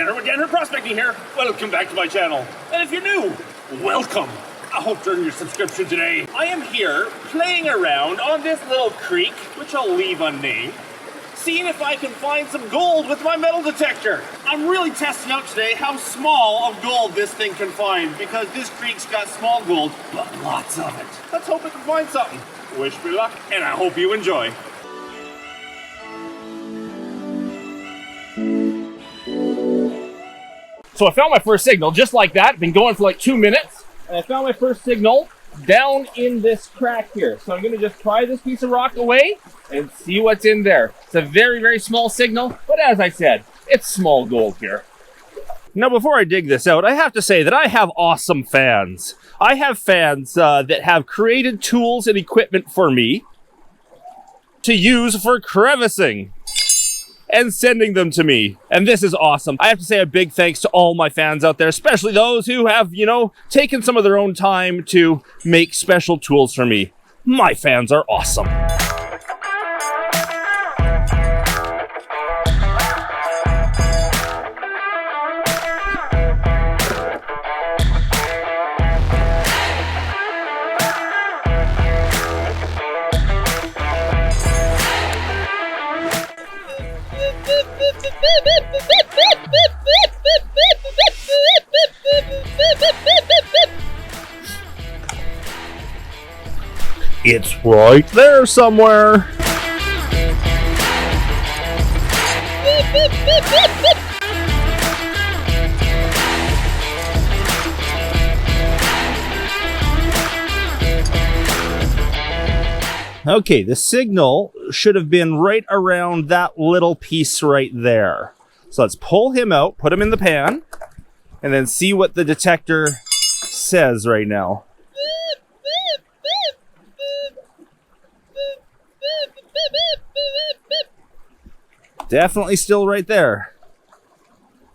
Dan Hurd with Dan Hurd Prospecting here. Welcome back to my channel. And if you're new, welcome. I hope to earn your subscription today. I am here playing around on this little creek, which I'll leave unnamed, seeing if I can find some gold with my metal detector. I'm really testing out today how small of gold this thing can find, because this creek's got small gold, but lots of it. Let's hope it can find something. Wish me luck, and I hope you enjoy. So I found my first signal just like that. Been going for like 2 minutes. And I found my first signal down in this crack here. So I'm going to just pry this piece of rock away and see what's in there. It's a very, very small signal. But as I said, it's small gold here. Now, before I dig this out, I have to say that I have awesome fans. I have fans that have created tools and equipment for me to use for crevicing and sending them to me. And this is awesome. I have to say a big thanks to all my fans out there, especially those who have, taken some of their own time to make special tools for me. My fans are awesome. It's right there somewhere. Okay, the signal should have been right around that little piece right there. So let's pull him out, put him in the pan, and then see what the detector says right now. Definitely still right there.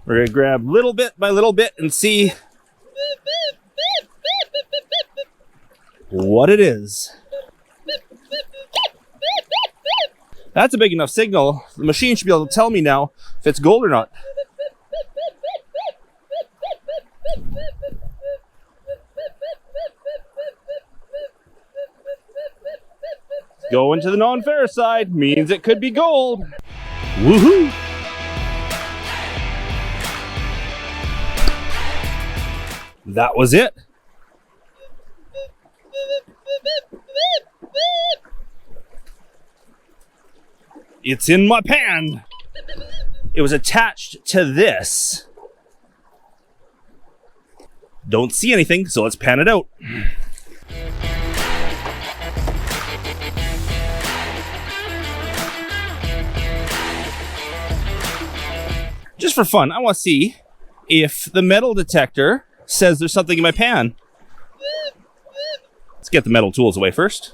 We're going to grab little bit by little bit and see what it is. That's a big enough signal. The machine should be able to tell me now if it's gold or not. Going to the non-ferrous side means it could be gold. Woohoo! That was it. It's in my pan. It was attached to this. Don't see anything, so let's pan it out. Just for fun, I want to see if the metal detector says there's something in my pan. Let's get the metal tools away first.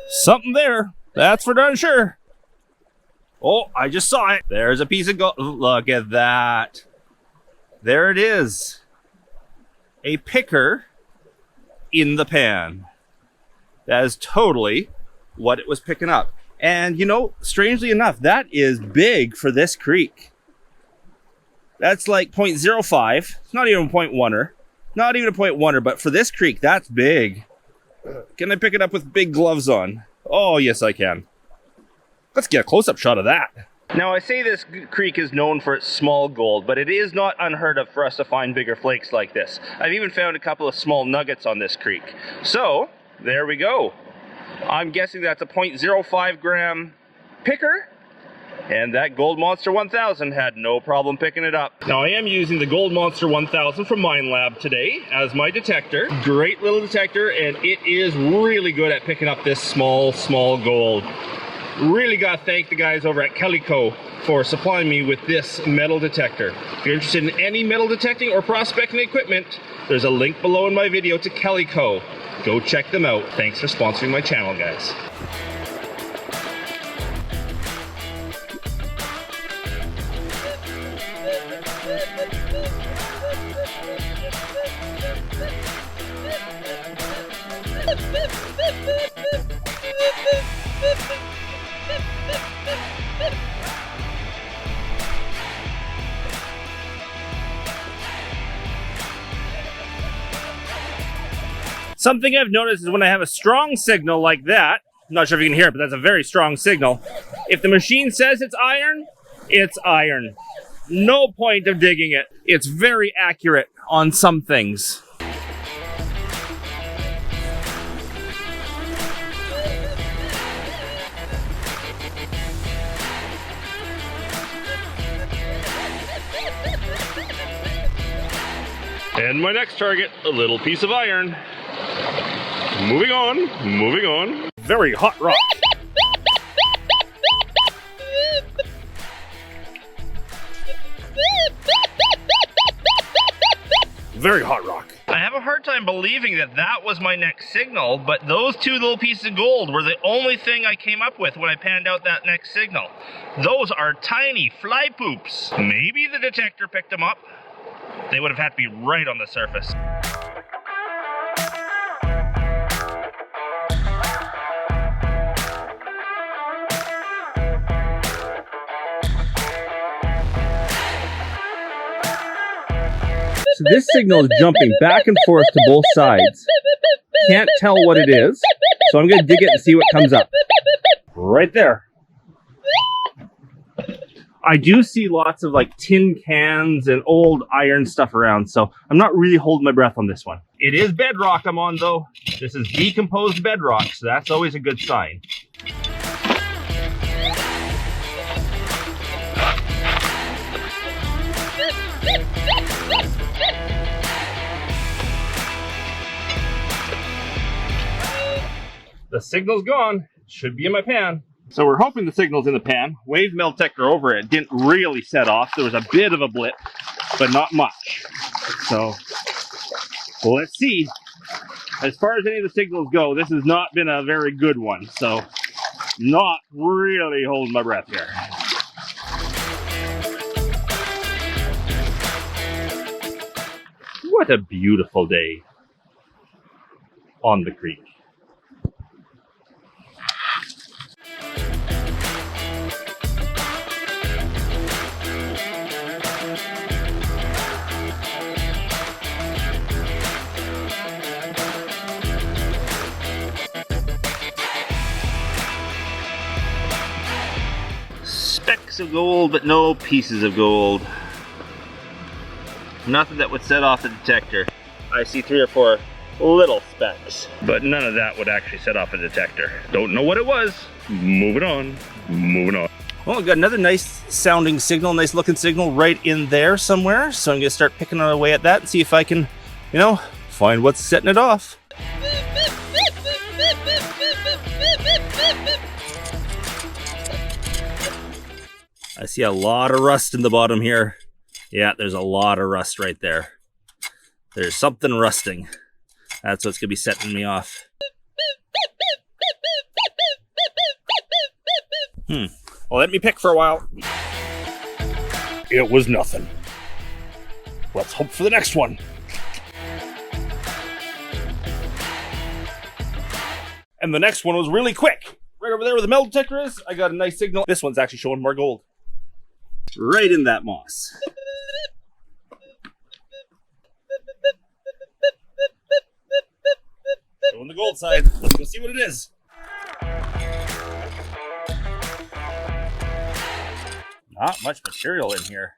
Something there, that's for darn sure. Oh, I just saw it. There's a piece of gold. Look at that. There it is. A picker in the pan. That is totally what it was picking up. And strangely enough, that is big for this creek. That's like 0.05. It's not even a 0.1er. Not even a 0.1er, but for this creek, that's big. Can I pick it up with big gloves on? Oh, yes, I can. Let's get a close-up shot of that. Now, I say this creek is known for its small gold, but it is not unheard of for us to find bigger flakes like this. I've even found a couple of small nuggets on this creek. So, there we go. I'm guessing that's a 0.05 gram picker, and that Gold Monster 1000 had no problem picking it up. Now, I am using the Gold Monster 1000 from Minelab today as my detector. Great little detector, and it is really good at picking up this small gold. Really gotta thank the guys over at Calico for supplying me with this metal detector. If you're interested in any metal detecting or prospecting equipment, there's a link below in my video to Calico. Go check them out. Thanks for sponsoring my channel, guys. Something I've noticed is when I have a strong signal like that, I'm not sure if you can hear it, but that's a very strong signal. If the machine says it's iron, it's iron. No point of digging it. It's very accurate on some things. And my next target, a little piece of iron. Moving on, moving on. Very hot rock. Very hot rock. I have a hard time believing that that was my next signal, but those two little pieces of gold were the only thing I came up with when I panned out that next signal. Those are tiny fly poops. Maybe the detector picked them up. They would have had to be right on the surface. So this signal is jumping back and forth to both sides. Can't tell what it is, so I'm going to dig it and see what comes up. Right there. I do see lots of like tin cans and old iron stuff around, so I'm not really holding my breath on this one. It is bedrock I'm on though. This is decomposed bedrock, so that's always a good sign. The signal's gone. It should be in my pan. So we're hoping the signal's in the pan. Waved metal detector over it. Didn't really set off. There was a bit of a blip, but not much. So, well, let's see. As far as any of the signals go, this has not been a very good one. So, not really holding my breath here. What a beautiful day on the creek. Specks of gold, but no pieces of gold. Nothing that would set off the detector. I see 3 or 4 little specks, but none of that would actually set off a detector. Don't know what it was. Moving on, moving on. Well, I've got another nice sounding signal, nice looking signal right in there somewhere. So I'm gonna start picking away at that and see if I can, you know, find what's setting it off. I see a lot of rust in the bottom here. Yeah, there's a lot of rust right there. There's something rusting. That's what's gonna be setting me off. Well, let me pick for a while. It was nothing. Let's hope for the next one. And the next one was really quick. Right over there where the metal detector is, I got a nice signal. This one's actually showing more gold. Right in that moss. Showing the gold side. Let's go see what it is. Not much material in here.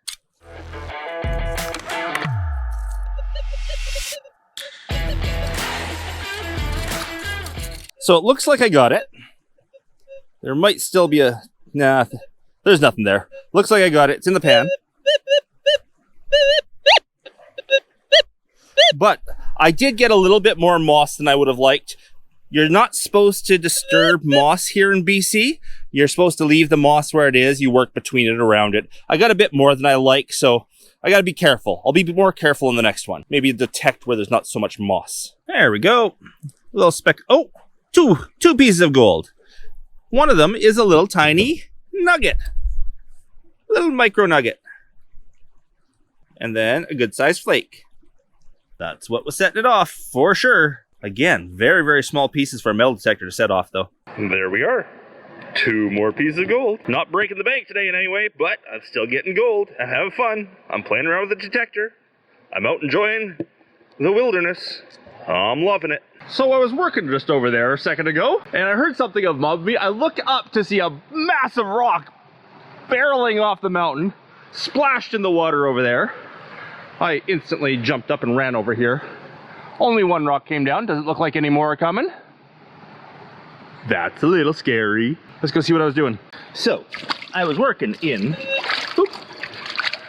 So it looks like I got it. There might still be a... Nah, there's nothing there. Looks like I got it. It's in the pan. But I did get a little bit more moss than I would have liked. You're not supposed to disturb moss here in BC. You're supposed to leave the moss where it is. You work between it, around it. I got a bit more than I like, so I got to be careful. I'll be more careful in the next one. Maybe detect where there's not so much moss. There we go. A little speck. Oh, two pieces of gold. One of them is a little tiny nugget. Little micro nugget. And then a good sized flake. That's what was setting it off for sure. Again, very, very small pieces for a metal detector to set off, though. There we are. 2 more pieces of gold. Not breaking the bank today in any way, but I'm still getting gold. I'm having fun. I'm playing around with the detector. I'm out enjoying the wilderness. I'm loving it. So I was working just over there a second ago, and I heard something above me. I looked up to see a massive rock barreling off the mountain, splashed in the water over there. I instantly jumped up and ran over here. Only 1 rock came down. Does it look like any more are coming? That's a little scary. Let's go see what I was doing. So, I was working in... Oop,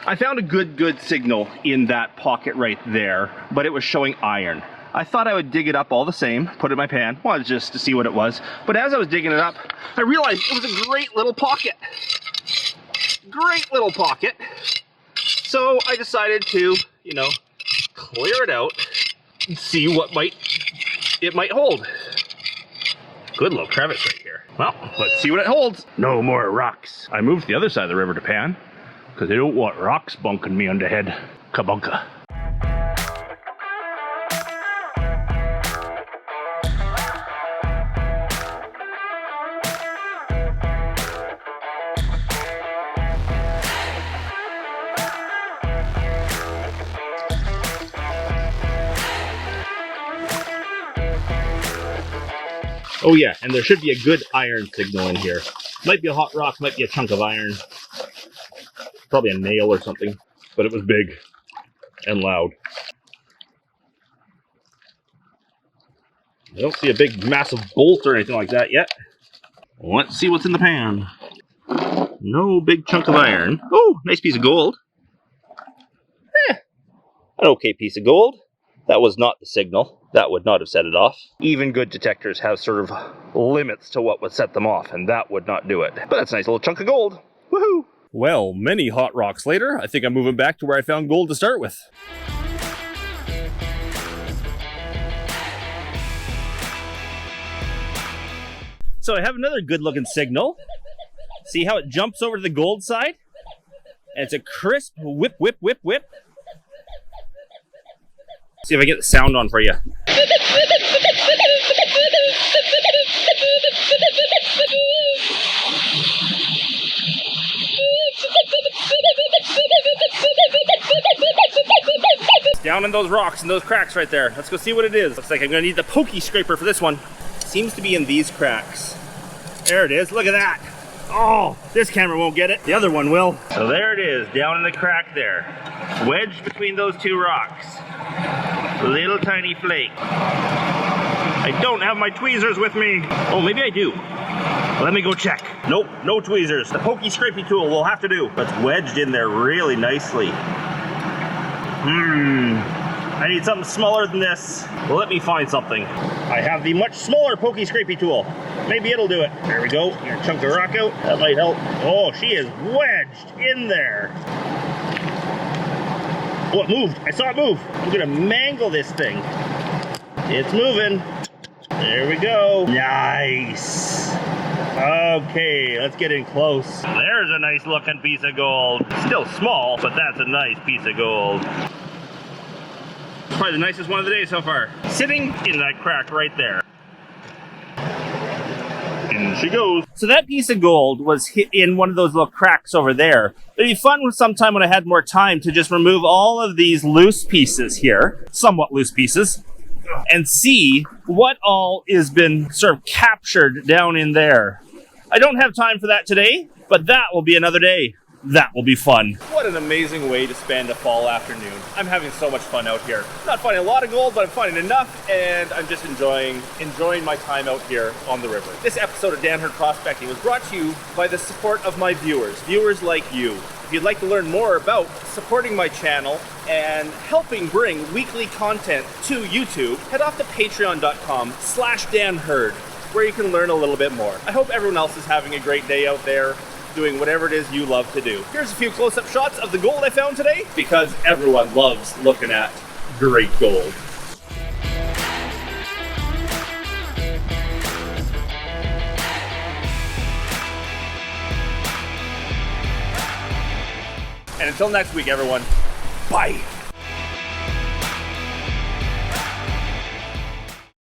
I found a good signal in that pocket right there, but it was showing iron. I thought I would dig it up all the same, put it in my pan, well, just to see what it was. But as I was digging it up, I realized it was a great little pocket. Great little pocket. So I decided to, you know, clear it out and see what it might hold. Good little crevice right here. Well, let's see what it holds. No more rocks. I moved to the other side of the river to pan, because I don't want rocks bunking me on the head. Kabunka. Oh yeah, and there should be a good iron signal in here. Might be a hot rock, might be a chunk of iron. Probably a nail or something, but it was big and loud. I don't see a big massive bolt or anything like that yet. Let's see what's in the pan. No big chunk of iron. Oh, nice piece of gold. An okay piece of gold. That was not the signal. That would not have set it off. Even good detectors have sort of limits to what would set them off, and that would not do it. But that's a nice little chunk of gold. Woohoo! Well, many hot rocks later, I think I'm moving back to where I found gold to start with. So I have another good looking signal. See how it jumps over to the gold side? And it's a crisp whip, whip, whip, whip. See if I get the sound on for you. It's down in those rocks and those cracks right there. Let's go see what it is. Looks like I'm gonna need the pokey scraper for this one. Seems to be in these cracks. There it is, look at that. Oh, this camera won't get it. The other one will. So there it is, down in the crack there. Wedged between those 2 rocks. Little tiny flake. I don't have my tweezers with me. Oh, maybe I do. Let me go check. Nope, no tweezers. The pokey scrapey tool will have to do. But it's wedged in there really nicely. I need something smaller than this. Well, let me find something. I have the much smaller pokey scrapey tool. Maybe it'll do it. There we go. Gonna chunk the rock out. That might help. Oh, she is wedged in there. Oh, it moved. I saw it move. I'm gonna mangle this thing. It's moving. There we go. Nice. Okay, let's get in close. There's a nice looking piece of gold. Still small, but that's a nice piece of gold. Probably the nicest one of the day so far. Sitting in that crack right there. In she goes. So that piece of gold was hit in one of those little cracks over there. It'd be fun sometime when I had more time to just remove all of these loose pieces here, somewhat loose pieces, and see what all has been sort of captured down in there. I don't have time for that today, but that will be another day. That will be fun. What an amazing way to spend a fall afternoon. I'm having so much fun out here. I'm not finding a lot of gold, but I'm finding enough, and I'm just enjoying my time out here on the river. This episode of Dan Hurd Prospecting was brought to you by the support of my viewers like you. If you'd like to learn more about supporting my channel and helping bring weekly content to YouTube, head off to patreon.com/Dan Hurd, where you can learn a little bit more. I hope everyone else is having a great day out there, doing whatever it is you love to do. Here's a few close-up shots of the gold I found today, because everyone loves looking at great gold. And until next week, everyone, bye.